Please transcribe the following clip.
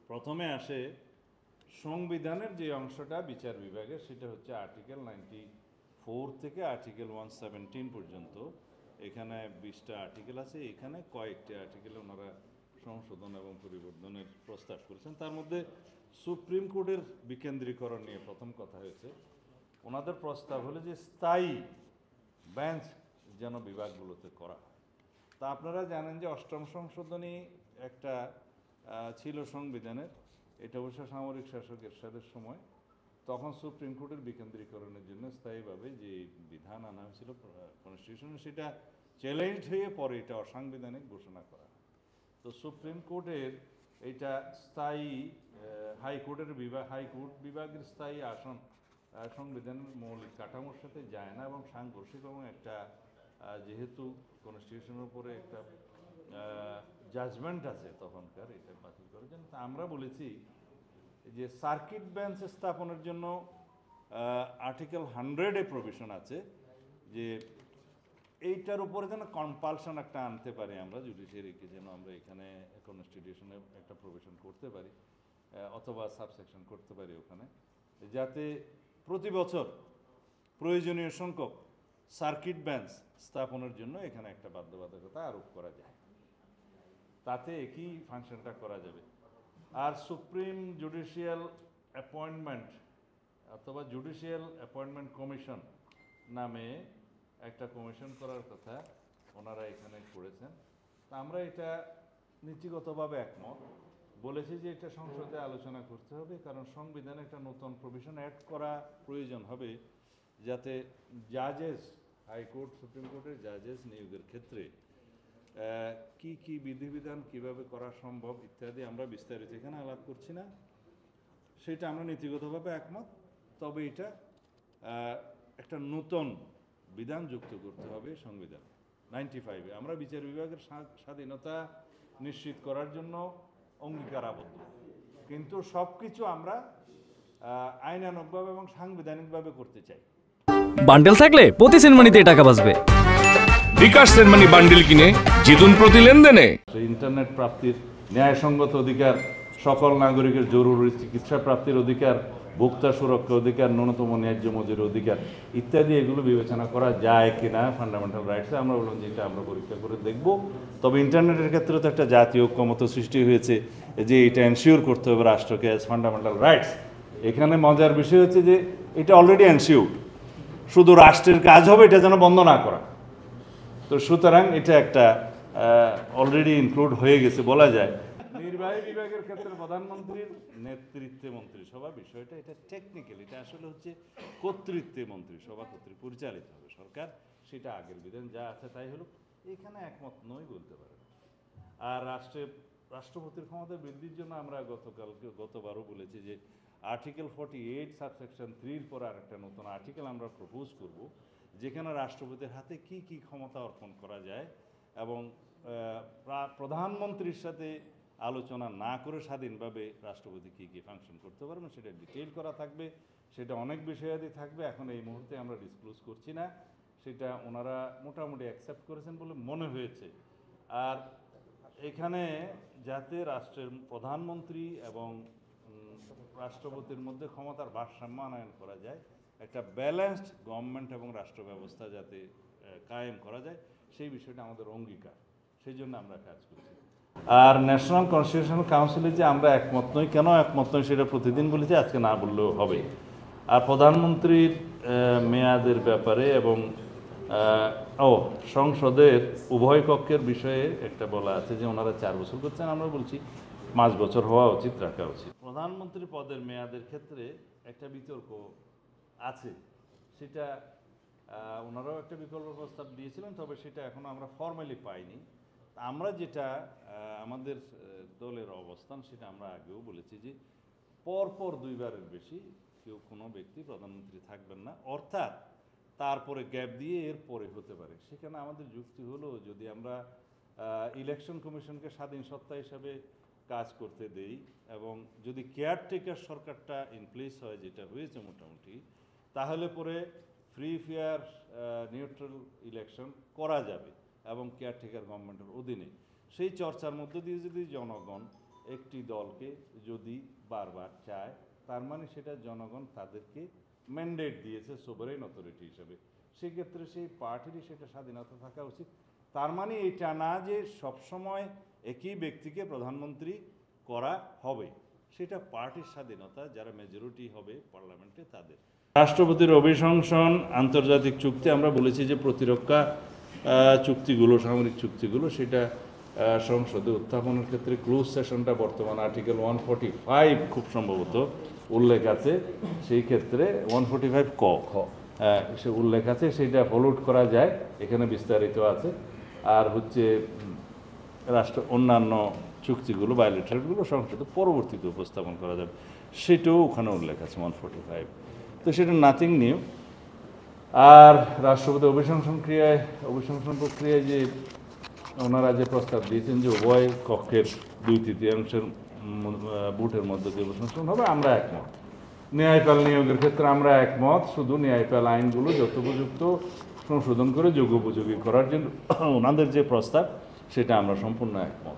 প্রথমে আসে সংবিধানের যে অংশটা বিচার বিভাগের, সেটা হচ্ছে আর্টিকেল 94 থেকে আর্টিকেল 117 পর্যন্ত। এখানে 20টা আর্টিকেল আছে। এখানে কয়েকটি আর্টিকেলে ওনারা সংশোধন এবং পরিবর্তনের প্রস্তাব করেছেন। তার মধ্যে সুপ্রিম কোর্টের বিকেন্দ্রীকরণ নিয়ে প্রথম কথা হয়েছে। ওনাদের প্রস্তাব হলো যে স্থায়ী বেঞ্চ যেন বিভাগগুলোতে করা হয়। তা আপনারা জানেন যে অষ্টম সংশোধনী একটা ছিল সংবিধানের, এটা অবশ্য সামরিক শাসক এরশাদের সময়। তখন সুপ্রিম কোর্টের বিকেন্দ্রীকরণের জন্য স্থায়ীভাবে যে বিধান আনা হয়েছিল কনস্টিটিউশনে, সেটা চ্যালেঞ্জ হয়ে পরে এটা অসাংবিধানিক ঘোষণা করা হয়। তো সুপ্রিম কোর্টের এটা স্থায়ী হাইকোর্টের হাইকোর্ট বিভাগের স্থায়ী আসন সংবিধানের মৌলিক কাঠামোর সাথে যায় না এবং সাংঘর্ষিক, এবং একটা যেহেতু কনস্টিটিউশনের উপরে একটা জাজমেন্ট আছে তখনকার, এটা বাতিল করার জন্য। তা আমরা বলেছি যে সার্কিট বেঞ্চ স্থাপনের জন্য আর্টিকেল 100-এ প্রভিশন আছে যে এইটার উপরে যেন কম্পালশন একটা আনতে পারি আমরা জুডিশিয়ারিকে, যেন আমরা এখানে কনস্টিটিউশনে একটা প্রভিশন করতে পারি অথবা সাবসেকশন করতে পারি ওখানে, যাতে প্রতি বছর প্রয়োজনীয় সংখ্যক সার্কিট বেঞ্চ স্থাপনের জন্য এখানে একটা বাধ্যবাধকতা আরোপ করা যায়, তাতে একই ফাংশনটা করা যাবে। আর সুপ্রিম জুডিশিয়াল অ্যাপয়েন্টমেন্ট অথবা জুডিশিয়াল অ্যাপয়েন্টমেন্ট কমিশন নামে একটা কমিশন করার কথা ওনারা এখানে করেছেন। তা আমরা এটা নীতিগতভাবে একমত, বলেছি যে এটা সংসদে আলোচনা করতে হবে, কারণ সংবিধানে একটা নতুন প্রভিশন অ্যাড করা প্রয়োজন হবে, যাতে জাজেস, হাইকোর্ট সুপ্রিম কোর্টের জাজেস নিয়োগের ক্ষেত্রে কি কি বিধিবিধান কিভাবে করা সম্ভব ইত্যাদি আমরা বিস্তারিত এখানে আলাপ করছি না, সেটা আমরা নীতিগতভাবে একমত। তবে এটা একটা নতুন বিধান যুক্ত করতে হবে সংবিধান 95-এ। আমরা বিচার বিভাগের স্বাধীনতা নিশ্চিত করার জন্য অঙ্গীকারাবদ্ধ, কিন্তু সব কিছু আমরা আইনানুগভাবে এবং সাংবিধানিকভাবে করতে চাই। বান্ডেল থাকলে প্রতি সেনমানিতে টাকা বাঁচবে। বিকাশ সেনমানি বান্ডেল কিনে জিতুন প্রতি লেনদেনে। ইন্টারনেট প্রাপ্তির ন্যায়সঙ্গত অধিকার, সকল নাগরিকের জরুরি চিকিৎসা প্রাপ্তির অধিকার, ভোক্তা সুরক্ষা অধিকার, ন্যূনতম ন্যায্য মজুরির অধিকার ইত্যাদি, এগুলো বিবেচনা করা যায় কিনা ফান্ডামেন্টাল রাইটসে। আমরা বললাম যে এটা আমরা পরীক্ষা করে দেখব। তবে ইন্টারনেটের ক্ষেত্রে তো একটা জাতীয় ঐক্যমত সৃষ্টি হয়েছে যে এটা এনশিওর করতে হবে রাষ্ট্রকে অ্যাজ ফান্ডামেন্টাল রাইটস। এখানে মজার বিষয় হচ্ছে যে এটা অলরেডি এনশিওর, শুধু রাষ্ট্রের কাজ হবে এটা যেন বন্ধ না করা। তো সুতরাং এটা একটা অলরেডি ইনক্লুড হয়ে গেছে বলা যায়। নির্বাহী বিভাগের ক্ষেত্রে প্রধানমন্ত্রীর নেতৃত্বে মন্ত্রিসভা বিষয়টা, এটা টেকনিক্যাল, এটা আসলে হচ্ছে কর্তৃত্বে মন্ত্রিসভা কর্তৃক পরিচালিত হবে সরকার, সেটা আগের বিধান যা আছে তাই হলো। এখানে একমত নই বলতে পারেন। আর রাষ্ট্রপতির ক্ষমতা বৃদ্ধির জন্য আমরা গতবারও বলেছি যে আর্টিকেল 48 সাবসেকশন 3-র পর আর একটা নতুন আর্টিকেল আমরা প্রপোজ করব, যেখানে রাষ্ট্রপতির হাতে কি কি ক্ষমতা অর্পণ করা যায় এবং প্রধানমন্ত্রীর সাথে আলোচনা না করে স্বাধীনভাবে রাষ্ট্রপতি কী কী ফাংশন করতে পারবেন সেটা ডিটেইল করা থাকবে। সেটা অনেক বিষয়াদি থাকবে, এখন এই মুহূর্তে আমরা ডিসক্লোজ করছি না। সেটা ওনারা মোটামুটি অ্যাকসেপ্ট করেছেন বলে মনে হয়েছে। আর এখানে যাতে রাষ্ট্রের প্রধানমন্ত্রী এবং রাষ্ট্রপতির মধ্যে ক্ষমতার ভারসাম্য আনয়ন করা যায়, একটা ব্যালেন্সড গভর্নমেন্ট এবং রাষ্ট্র ব্যবস্থা যাতে কায়েম করা যায়, সেই বিষয়টা আমাদের অঙ্গীকার, সেই জন্য আমরা কাজ করছি। আর ন্যাশনাল কনস্টিটিউশনাল কাউন্সিলে যে আমরা একমত নই, কেন একমত নই সেটা প্রতিদিন বলেছি, আজকে না বললেও হবে। আর প্রধানমন্ত্রীর মেয়াদের ব্যাপারে এবং সংসদের উভয় কক্ষের বিষয়ে একটা বলা আছে যে ওনারা 4 বছর করছেন, আমরা বলছি 5 বছর হওয়া উচিত, রাখা উচিত। প্রধানমন্ত্রী পদের মেয়াদের ক্ষেত্রে একটা বিতর্ক আছে, সেটা ওনারাও একটা বিকল্প প্রস্তাব দিয়েছিলেন, তবে সেটা এখনও আমরা ফর্মালি পাইনি। আমরা যেটা আমাদের দলের অবস্থান, সেটা আমরা আগেও বলেছি যে পরপর 2বারের বেশি কেউ কোনো ব্যক্তি প্রধানমন্ত্রী থাকবেন না, অর্থাৎ তারপরে গ্যাপ দিয়ে এর পরে হতে পারে। সেখানে আমাদের যুক্তি হলো, যদি আমরা ইলেকশন কমিশনকে স্বাধীন সত্তা হিসাবে কাজ করতে দেই এবং যদি কেয়ারটেকার সরকারটা ইনপ্লেস হয়, যেটা হয়েছে মোটামুটি, তাহলে পরে ফ্রি ফেয়ার নিউট্রাল ইলেকশন করা যাবে এবং কেয়ারটেকার গভর্নমেন্টের অধীনে। সেই চর্চার মধ্য দিয়ে যদি জনগণ একটি দলকে যদি বারবার চায়, তার মানে সেটা জনগণ তাদেরকে ম্যান্ডেট দিয়েছে সোভারেন অথরিটি হিসেবে। সেক্ষেত্রে সেই পার্টিরই সেটা স্বাধীনতা থাকা উচিত। তার মানে এটা না যে সবসময় একই ব্যক্তিকে প্রধানমন্ত্রী করা হবে, সেটা পার্টির স্বাধীনতা, যারা মেজরিটি হবে পার্লামেন্টে তাদের। রাষ্ট্রপতির অভিশংসন, আন্তর্জাতিক চুক্তি, আমরা বলেছি যে প্রতিরক্ষা চুক্তিগুলো, সামরিক চুক্তিগুলো, সেটা সংসদে উত্থাপনের ক্ষেত্রে ক্লোজ সেশনটা বর্তমান আর্টিকেল 145 খুব সম্ভবত উল্লেখ আছে, সেই ক্ষেত্রে 145 ক সে উল্লেখ আছে, সেটা ফলোড করা যায়, এখানে বিস্তারিত আছে। আর হচ্ছে অন্যান্য চুক্তিগুলো, বায়োলেটারগুলো সংসদে পরবর্তীতে উপস্থাপন করা যাবে, সেটাও ওখানে উল্লেখ আছে 145। তো সেটা নাথিং নিউ। আর রাষ্ট্রপতি অভিশংসন প্রক্রিয়ায় যে ওনারা যে প্রস্তাব দিয়েছেন যে উভয় কক্ষের 2/3 ভোটের মধ্যে দিয়ে অভিশংসন হবে, আমরা একমত। ন্যায়পাল নিয়োগের ক্ষেত্রে আমরা একমত, শুধু ন্যায়পাল আইনগুলো যথোপযুক্ত সংশোধন করে যোগ্যোপযোগী করার জন্য ওনাদের যে প্রস্তাব, সেটা আমরা সম্পূর্ণ একমত।